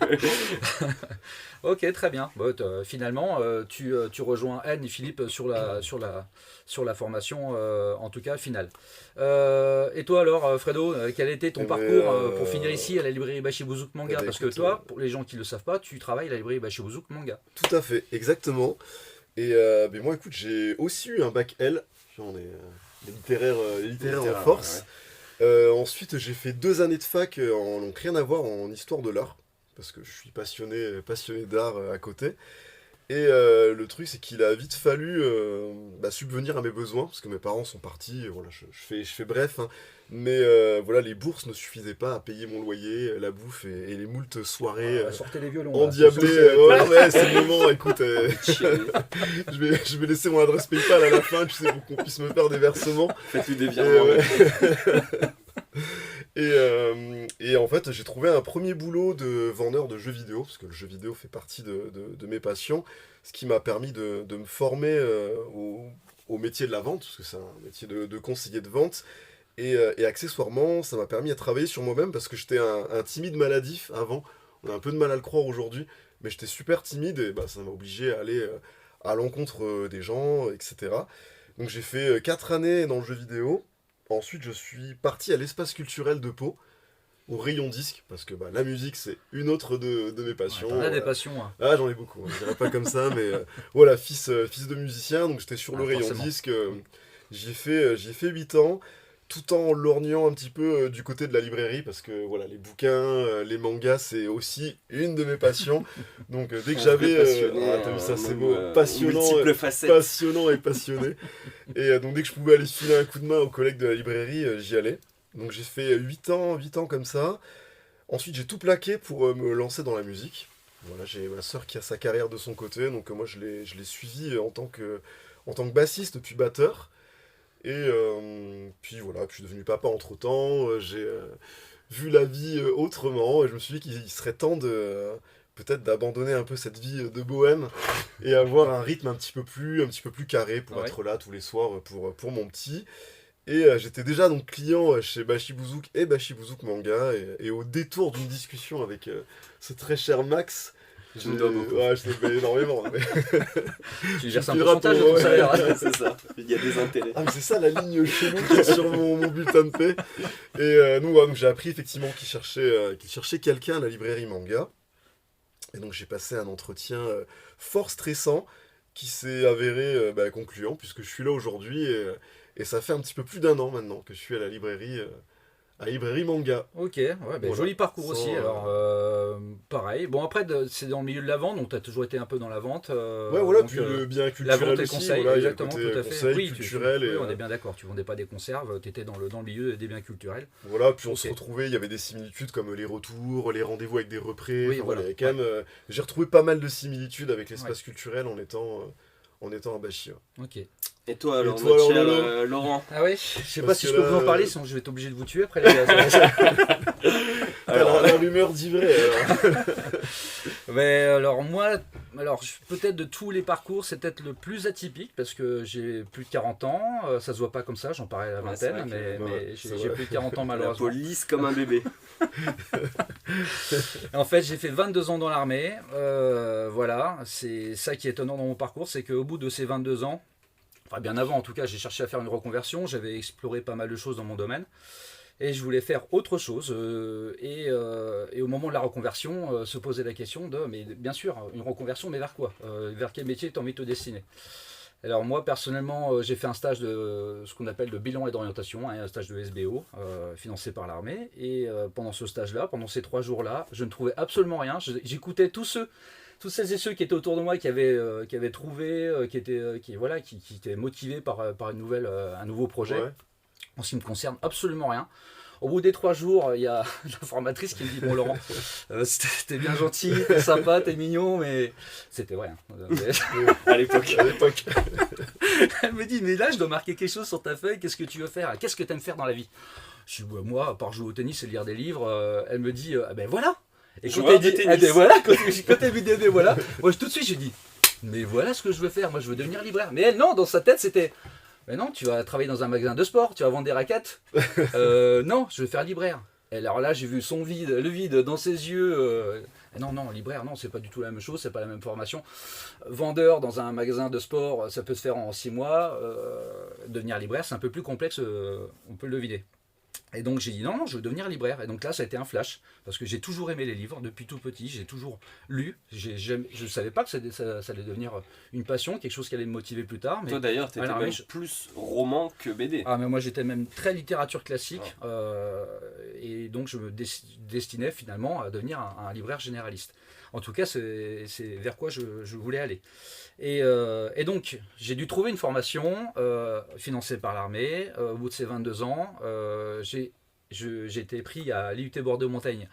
Ok, très bien. Bon, finalement, tu rejoins Anne et Philippe sur la formation, en tout cas finale. Et toi alors, Fredo, quel était ton Eh ben, parcours pour finir ici à la librairie Bashibouzouk Manga? eh ben, Parce que écoute, toi, pour les gens qui ne le savent pas, tu travailles à la librairie Bashibouzouk Manga. Tout à fait, exactement. Et ben moi, écoute, j'ai aussi eu un bac L. On est les littéraires en force. Ensuite, j'ai fait 2 années de fac donc rien à voir en histoire de l'art. Parce que je suis passionné d'art à côté. Et le truc, c'est qu'il a vite fallu subvenir à mes besoins, parce que mes parents sont partis, voilà, je fais bref, hein. Mais voilà, les bourses ne suffisaient pas à payer mon loyer, la bouffe et les moultes soirées Sortez les violons. endiablées. Ouais, c'est le moment, écoute, je vais laisser mon adresse PayPal à la fin, tu sais, pour qu'on puisse me faire des versements. Faites-lui des Et, virements. Et en fait, j'ai trouvé un premier boulot de vendeur de jeux vidéo, parce que le jeu vidéo fait partie de mes passions, ce qui m'a permis de me former au métier de la vente, parce que c'est un métier de conseiller de vente. Et accessoirement, ça m'a permis de travailler sur moi-même, parce que j'étais un timide maladif avant. On a un peu de mal à le croire aujourd'hui, mais j'étais super timide, et ça m'a obligé à aller à l'encontre des gens, etc. Donc j'ai fait 4 années dans le jeu vidéo. Ensuite, je suis parti à l'espace culturel de Pau, au rayon disque, parce que la musique, c'est une autre de mes passions. On a des passions. Hein. Ah, j'en ai beaucoup, je dirais pas comme ça, mais voilà, fils de musicien, donc j'étais sur le rayon forcément. disque. J'y ai fait 8 ans, tout en lorgnant un petit peu du côté de la librairie, parce que voilà, les bouquins, les mangas, c'est aussi une de mes passions. Donc dès que j'avais... t'as vu ça, c'est beau, passionnant. Multiples facettes. Passionnant et passionné. Et donc dès que je pouvais aller filer un coup de main aux collègues de la librairie, j'y allais. Donc j'ai fait 8 ans comme ça. Ensuite j'ai tout plaqué pour me lancer dans la musique. Voilà, j'ai ma sœur qui a sa carrière de son côté, donc moi je l'ai suivi en tant que bassiste puis batteur. Et puis voilà, puis je suis devenu papa entre temps, j'ai vu la vie autrement, et je me suis dit qu'il serait temps peut-être d'abandonner un peu cette vie de bohème et avoir un rythme un petit peu plus carré pour être là tous les soirs pour mon petit. Et j'étais déjà donc client chez Bashibouzouk et Bashibouzouk Manga, et au détour d'une discussion avec ce très cher Max, Je me dois beaucoup. Ouais, je te paye énormément. Mais... Tu verses un le pourcentage de rapport, ton salaire. Ouais, c'est ça. Il y a des intérêts. Ah, mais c'est ça la ligne chelou qui est sur mon bulletin de paie. Et donc j'ai appris effectivement qu'il cherchait quelqu'un à la librairie Manga. Et donc j'ai passé un entretien fort stressant qui s'est avéré concluant, puisque je suis là aujourd'hui, et ça fait un petit peu plus d'1 an maintenant que je suis à la librairie Manga. Ok, ouais, Voilà. joli parcours Sans, aussi. Alors, pareil. Bon, après, c'est dans le milieu de la vente, donc tu as toujours été un peu dans la vente. Ouais, voilà, donc, puis le bien culturel la vente et le aussi, conseil, voilà, il y a le exactement, côté tout à fait. conseil, Oui, culturel. oui, et, on est bien d'accord. Tu vendais pas des conserves, tu étais dans le milieu des biens culturels. Voilà, puis on se Ok. retrouvait, il y avait des similitudes comme les retours, les rendez-vous avec des représ. Oui, Enfin, voilà. il y avait quand même, j'ai retrouvé pas mal de similitudes avec l'espace culturel en étant à Bachir. Ok. Et toi, alors, Et toi, notre cher Lolo Laurent? Ah ouais, je sais pas Parce si que je peux là, vous en parler, sinon je vais être obligé de vous tuer après les gars. Alors, la rumeur dit vrai. Alors. Mais alors moi, peut-être de tous les parcours, c'est peut-être le plus atypique parce que j'ai plus de 40 ans, ça se voit pas comme ça, j'en parlais à la Ouais, c'est vingtaine, vrai que- mais ouais, j'ai c'est j'ai vrai. plus de 40 ans La malheureusement. police comme un bébé. En fait, j'ai fait 22 ans dans l'armée, voilà, c'est ça qui est étonnant dans mon parcours, c'est qu'au bout de ces 22 ans, enfin bien avant en tout cas, j'ai cherché à faire une reconversion, j'avais exploré pas mal de choses dans mon domaine. Et je voulais faire autre chose. Et au moment de la reconversion, se posait la question de, mais bien sûr, une reconversion, mais vers quoi? Vers quel métier tu as envie de te destiner? Alors moi, personnellement, j'ai fait un stage de ce qu'on appelle de bilan et d'orientation, hein, un stage de SBO, financé par l'armée. Et pendant ce stage-là, pendant ces 3 jours-là, je ne trouvais absolument rien. J'écoutais tous celles et ceux qui étaient autour de moi, qui avaient trouvé, qui étaient motivés par un nouveau projet. Ouais. En ce qui me concerne, absolument rien. Au bout des 3 jours, il y a la formatrice qui me dit: bon Laurent, t'es bien gentil, t'es sympa, t'es mignon, mais c'était vrai. À l'époque. À l'époque. Elle me dit: mais là je dois marquer quelque chose sur ta feuille, qu'est-ce que tu veux faire? Qu'est-ce que t'aimes faire dans la vie? Je dis: moi, à part jouer au tennis et lire des livres. Elle me dit: ah ben voilà. Et quand Joueur elle de dit: tennis. eh ben voilà, quand elle me dit: eh ben voilà, moi tout de suite j'ai dit: mais voilà ce que je veux faire, moi je veux devenir libraire. Mais elle, non, dans sa tête c'était: mais non, tu vas travailler dans un magasin de sport, tu vas vendre des raquettes. Non, je veux faire libraire. Et alors là, j'ai vu le vide dans ses yeux. Non, libraire, non, c'est pas du tout la même chose, c'est pas la même formation. Vendeur dans un magasin de sport, ça peut se faire en 6 mois. Devenir libraire, c'est un peu plus complexe, on peut le deviner. Et donc j'ai dit: non, je veux devenir libraire. Et donc là, ça a été un flash, parce que j'ai toujours aimé les livres, depuis tout petit, j'ai toujours lu. Je ne savais pas que ça allait devenir une passion, quelque chose qui allait me motiver plus tard. Mais Toi d'ailleurs, t'étais alors, même je- plus roman que BD. Ah, mais moi j'étais même très littérature classique, et donc je me destinais finalement à devenir un libraire généraliste. En tout cas, c'est vers quoi je voulais aller. Et donc, j'ai dû trouver une formation financée par l'armée. Au bout de ces 22 ans, j'ai été pris à l'IUT Bordeaux-Montaigne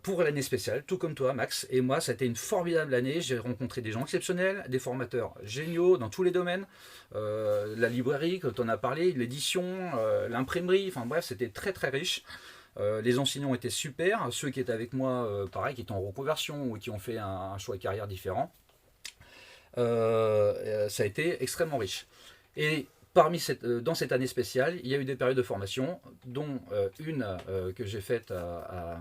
pour l'année spéciale, tout comme toi, Max. Et moi, ça a été une formidable année. J'ai rencontré des gens exceptionnels, des formateurs géniaux dans tous les domaines. La librairie, quand on a parlé, l'édition, l'imprimerie, enfin bref, c'était très très riche. Les enseignants étaient super. Ceux qui étaient avec moi, pareil, qui étaient en reconversion ou qui ont fait un choix de carrière différent. Ça a été extrêmement riche. Et dans cette année spéciale, il y a eu des périodes de formation, dont une que j'ai faite à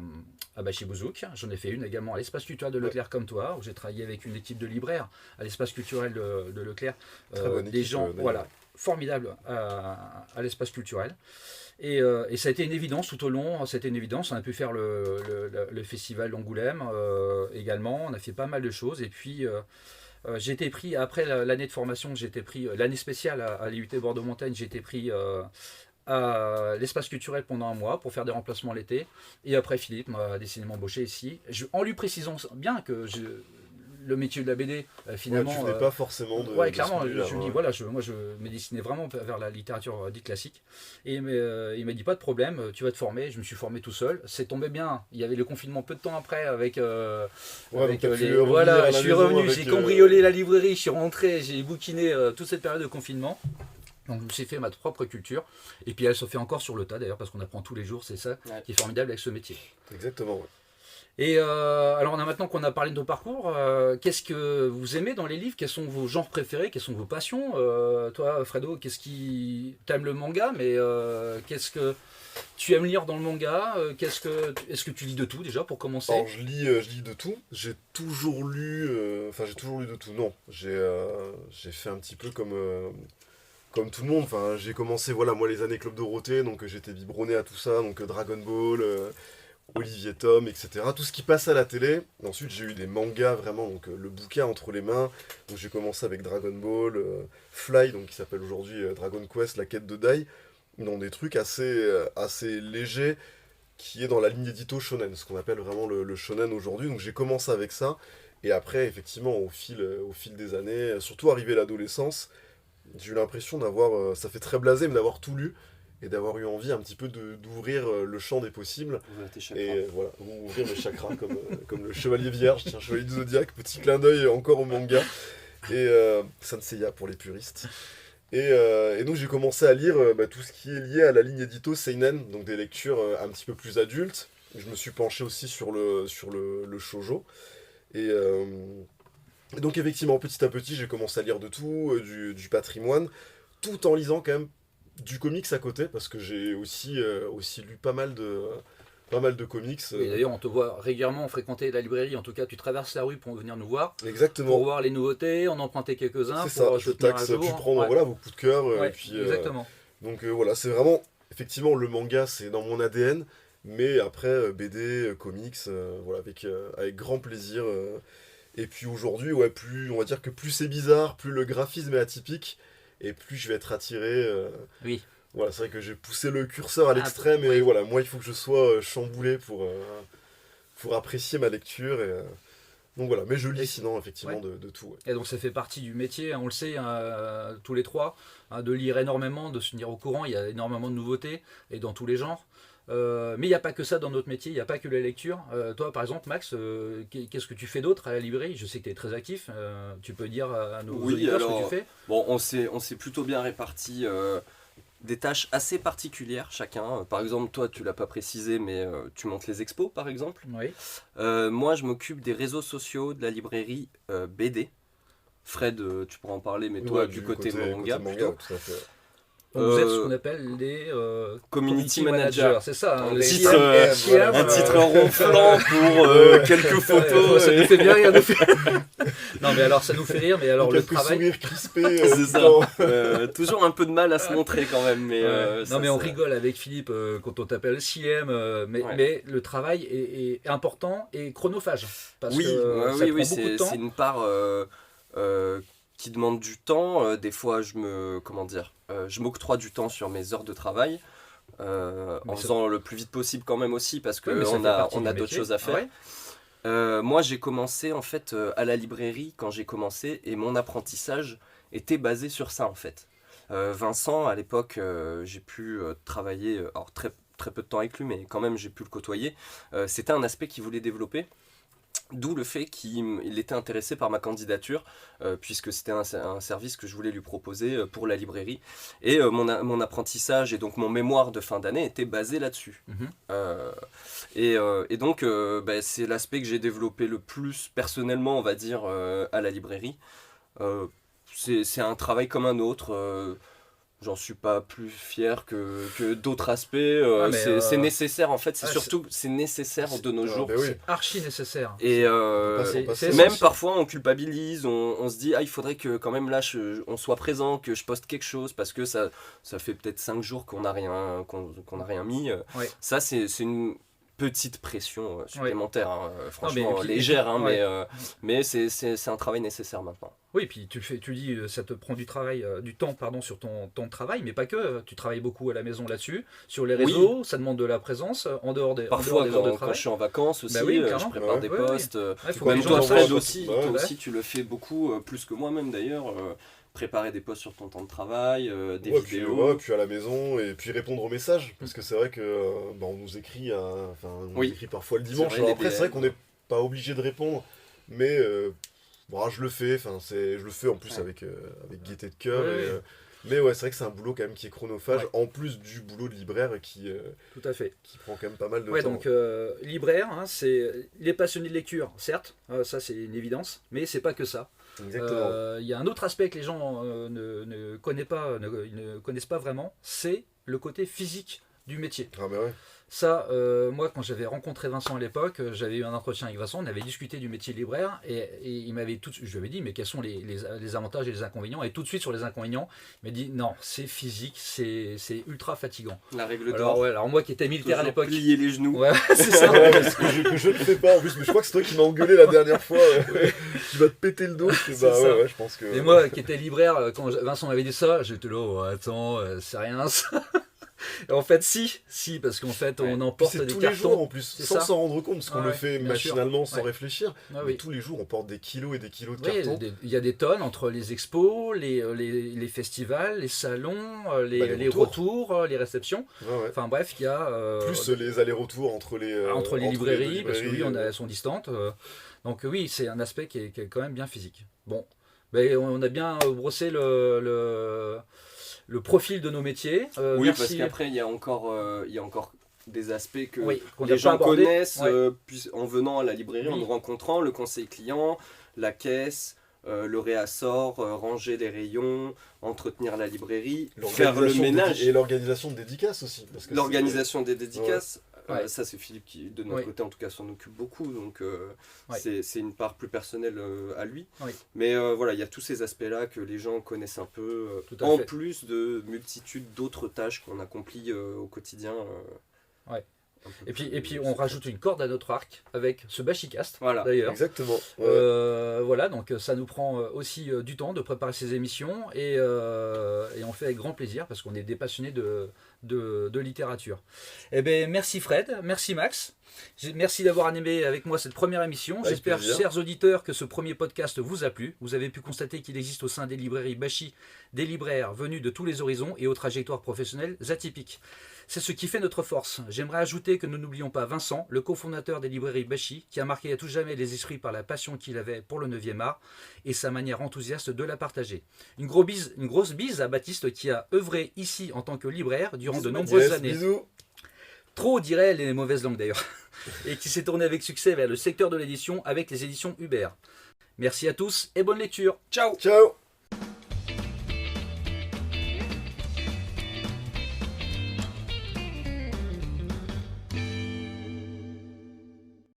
Bachibouzouk. J'en ai fait une également à l'espace culturel de Leclerc comme toi, où j'ai travaillé avec une équipe de libraires à l'espace culturel de Leclerc. Très bonne Des équipe, gens d'ailleurs. formidables à l'espace culturel. Et ça a été une évidence tout au long, c'était une évidence. On a pu faire le festival d'Angoulême également, on a fait pas mal de choses. Et puis j'ai été pris, après l'année de formation, j'ai été pris, l'année spéciale à l'IUT Bordeaux-Montaigne, j'ai été pris à l'espace culturel pendant 1 mois pour faire des remplacements l'été. Et après, Philippe m'a décidé de m'embaucher ici. En lui précisant bien que le métier de la BD, finalement... Ouais, tu venais pas forcément de. Ouais, de clairement, ce je milieu-là, lui dis, ouais. voilà, moi je me destinais vraiment vers la littérature dite classique. Et il m'a dit: pas de problème, tu vas te former. Je me suis formé tout seul. C'est tombé bien. Il y avait le confinement peu de temps après avec. Ouais, donc t'as pu les... revenir à Voilà, la je suis maison revenu, avec, j'ai cambriolé la librairie, je suis rentré, j'ai bouquiné toute cette période de confinement. Donc je me suis fait ma propre culture. Et puis elle se fait encore sur le tas d'ailleurs, parce qu'on apprend tous les jours, c'est ça Ouais. qui est formidable avec ce métier. Exactement, ouais. Et alors maintenant qu'on a parlé de nos parcours, qu'est-ce que vous aimez dans les livres? Quels sont vos genres préférés? Quelles sont vos passions? Toi, Fredo, t'aimes le manga, mais qu'est-ce que tu aimes lire dans le manga? Est-ce que tu lis de tout déjà pour commencer? Alors je lis de tout. J'ai toujours lu de tout. Non, j'ai fait un petit peu comme tout le monde. Enfin, j'ai commencé, voilà, moi les années Club Dorothée, donc j'étais biberonné à tout ça, donc Dragon Ball, Olivier Tom, etc. Tout ce qui passe à la télé. Ensuite, j'ai eu des mangas vraiment, donc le bouquin entre les mains. Donc j'ai commencé avec Dragon Ball, Fly, donc qui s'appelle aujourd'hui Dragon Quest, la quête de Dai. Dans des trucs assez légers, qui est dans la ligne édito shonen, ce qu'on appelle vraiment le shonen aujourd'hui. Donc j'ai commencé avec ça, et après, effectivement, au fil des années, surtout arrivé à l'adolescence, j'ai eu l'impression d'avoir, ça fait très blasé, mais d'avoir tout lu, et d'avoir eu envie un petit peu d'ouvrir le champ des possibles, Ouvrir tes chakras. et voilà, ouvrir mes chakras, comme le chevalier vierge, tiens, chevalier du zodiaque, petit clin d'œil encore au manga, et Sanseiya pour les puristes. Et donc j'ai commencé à lire tout ce qui est lié à la ligne édito Seinen, donc des lectures un petit peu plus adultes. Je me suis penché aussi sur le shoujo. Et donc effectivement, petit à petit, j'ai commencé à lire de tout, du patrimoine, tout en lisant quand même du comics à côté, parce que j'ai aussi lu pas mal de comics. Et d'ailleurs, on te voit régulièrement fréquenter la librairie. En tout cas, tu traverses la rue pour venir nous voir, Exactement. pour voir les nouveautés, en emprunter quelques-uns, C'est ça, pour je te tenir à taxe, jour. tu prends Ouais. voilà, vos coups de cœur. Ouais, et puis, exactement. donc voilà, c'est vraiment effectivement, le manga, c'est dans mon ADN, mais après, BD, comics, voilà, avec grand plaisir. Et puis aujourd'hui, ouais, on va dire que plus c'est bizarre, plus le graphisme est atypique, et plus je vais être attiré. Oui. Voilà, c'est vrai que j'ai poussé le curseur à l'extrême, oui. et voilà, moi, il faut que je sois chamboulé pour apprécier ma lecture. Donc voilà, mais je lis sinon, effectivement, de tout. Ouais. Et donc ça fait partie du métier, on le sait, tous les trois, de lire énormément, de se tenir au courant, il y a énormément de nouveautés, et dans tous les genres. Mais il n'y a pas que ça dans notre métier, il n'y a pas que la lecture. Toi par exemple Max, qu'est-ce que tu fais d'autre à la librairie? Je sais que tu es très actif, tu peux dire à nos auditeurs ce que tu fais? Bon, on s'est plutôt bien réparti des tâches assez particulières chacun. Par exemple, toi tu l'as pas précisé, mais tu montes les expos par exemple. Oui. Moi je m'occupe des réseaux sociaux de la librairie BD. Fred, tu pourras en parler, mais toi du côté manga plutôt. Tout à fait. Donc, vous êtes ce qu'on appelle des community managers, c'est ça. Hein, un les titre, CM, un titre ronflant pour quelques photos. Ça nous fait bien rire. Non mais alors ça nous fait rire, mais alors le travail. Sourire crispé. C'est ça. Toujours un peu de mal à se montrer quand même, mais. Non mais on rigole avec Philippe quand on t'appelle CM, mais le travail est important et chronophage. Parce que ça prend beaucoup de temps. C'est une part qui demande du temps. Des fois, je m'octroie du temps sur mes heures de travail, en faisant le plus vite possible quand même aussi, parce qu'on on a d'autres choses à faire. Moi, j'ai commencé en fait à la librairie quand j'ai commencé, et mon apprentissage était basé sur ça en fait. Vincent, à l'époque, j'ai pu travailler, alors très, très peu de temps avec lui, mais quand même j'ai pu le côtoyer. C'était un aspect qu'il voulait développer. D'où le fait qu'il était intéressé par ma candidature, puisque c'était un service que je voulais lui proposer pour la librairie. Et mon apprentissage et donc mon mémoire de fin d'année était basé là-dessus. Et donc, c'est l'aspect que j'ai développé le plus personnellement, on va dire, à la librairie. C'est un travail comme un autre. J'en suis pas plus fier que d'autres aspects. C'est nécessaire en fait. C'est nécessaire de nos jours. C'est archi nécessaire. Et même parfois on culpabilise, on se dit il faudrait que quand même là on soit présent, que je poste quelque chose, parce que ça fait peut-être 5 jours qu'on n'a rien mis. Ça c'est une petite pression supplémentaire, franchement légère, mais c'est un travail nécessaire maintenant. Oui, puis tu dis ça te prend du temps sur ton temps de travail, mais pas que. Tu travailles beaucoup à la maison là-dessus, sur les réseaux, ça demande de la présence en dehors des heures de travail. Quand je suis en vacances aussi, je prépare des posts. Même toi, Fred aussi, tu le fais beaucoup, plus que moi-même d'ailleurs. Préparer des posts sur ton temps de travail, des vidéos. Puis à la maison, et puis répondre aux messages, parce que c'est vrai que on nous écrit, écrit parfois le dimanche. Alors après, c'est vrai qu'on n'est pas obligé de répondre, mais je le fais. Je le fais en plus avec gaieté de cœur. Mais c'est vrai que c'est un boulot quand même qui est chronophage, en plus du boulot de libraire qui tout à fait, qui prend quand même pas mal de temps. Donc libraire, c'est les passionnés de lecture, certes, ça c'est une évidence, mais c'est pas que ça. Exactement. Il y a un autre aspect que les gens ne connaissent pas vraiment, c'est le côté physique du métier. Ah bah ouais. Ça, moi quand j'avais rencontré Vincent à l'époque, j'avais eu un entretien avec Vincent, on avait discuté du métier de libraire, et je lui avais dit mais quels sont les avantages et les inconvénients, et tout de suite sur les inconvénients, il m'a dit non, c'est physique, c'est ultra fatigant. La règle d'or. Alors moi qui étais militaire à l'époque, plier les genoux. C'est ça. Que je ne fais pas en plus, mais je crois que c'est toi qui m'as engueulé la dernière fois. Tu vas te péter le dos. Je pense que. Et moi qui étais libraire, quand Vincent m'avait dit ça, j'étais là, attends, c'est rien ça. Et en fait, si, parce qu'en fait, on emporte des tous cartons. les jours en plus, sans s'en rendre compte, parce qu'on le fait machinalement, sans réfléchir. Mais tous les jours, on porte des kilos et des kilos de cartons. Il y a des tonnes entre les expos, les festivals, les salons, les retours, les réceptions. Enfin bref, il y a. Plus les allers-retours entre les librairies, parce que elles sont distantes. Donc oui, c'est un aspect qui est quand même bien physique. Bon, on a bien brossé le profil de nos métiers. Merci. Parce qu'après, il y a encore des aspects que qu'on les gens connaissent en venant à la librairie, en nous rencontrant, le conseil client, la caisse, le réassort, ranger les rayons, entretenir la librairie, faire le ménage. Et l'organisation de dédicaces aussi. L'organisation des dédicaces, Ouais. Ça, c'est Philippe qui, de notre Oui. côté, en tout cas, s'en occupe beaucoup. Donc, Ouais. c'est une part plus personnelle à lui. Oui. Mais voilà, il y a tous ces aspects-là que les gens connaissent un peu, Tout à en fait. plus de multitudes d'autres tâches qu'on accomplit au quotidien. Ouais. un peu Et puis plus on rajoute une corde à notre arc avec ce Bachicast, Voilà. d'ailleurs. Exactement. Ouais. Voilà, donc ça nous prend aussi du temps de préparer ces émissions et on fait avec grand plaisir parce qu'on est des passionnés de littérature. Eh bien, merci Fred, merci Max, merci d'avoir animé avec moi cette première émission. Avec J'espère, plaisir. chers auditeurs, que ce premier podcast vous a plu. Vous avez pu constater qu'il existe au sein des librairies Bachi des libraires venus de tous les horizons et aux trajectoires professionnelles atypiques. C'est ce qui fait notre force. J'aimerais ajouter que nous n'oublions pas Vincent, le cofondateur des librairies Bachi, qui a marqué à tout jamais les esprits par la passion qu'il avait pour le 9e art et sa manière enthousiaste de la partager. Une grosse bise à Baptiste qui a œuvré ici en tant que libraire durant de nombreuses Yes, années. bisous. Trop diraient les mauvaises langues d'ailleurs. Et qui s'est tourné avec succès vers le secteur de l'édition avec les éditions Hubert. Merci à tous et bonne lecture. Ciao. Ciao.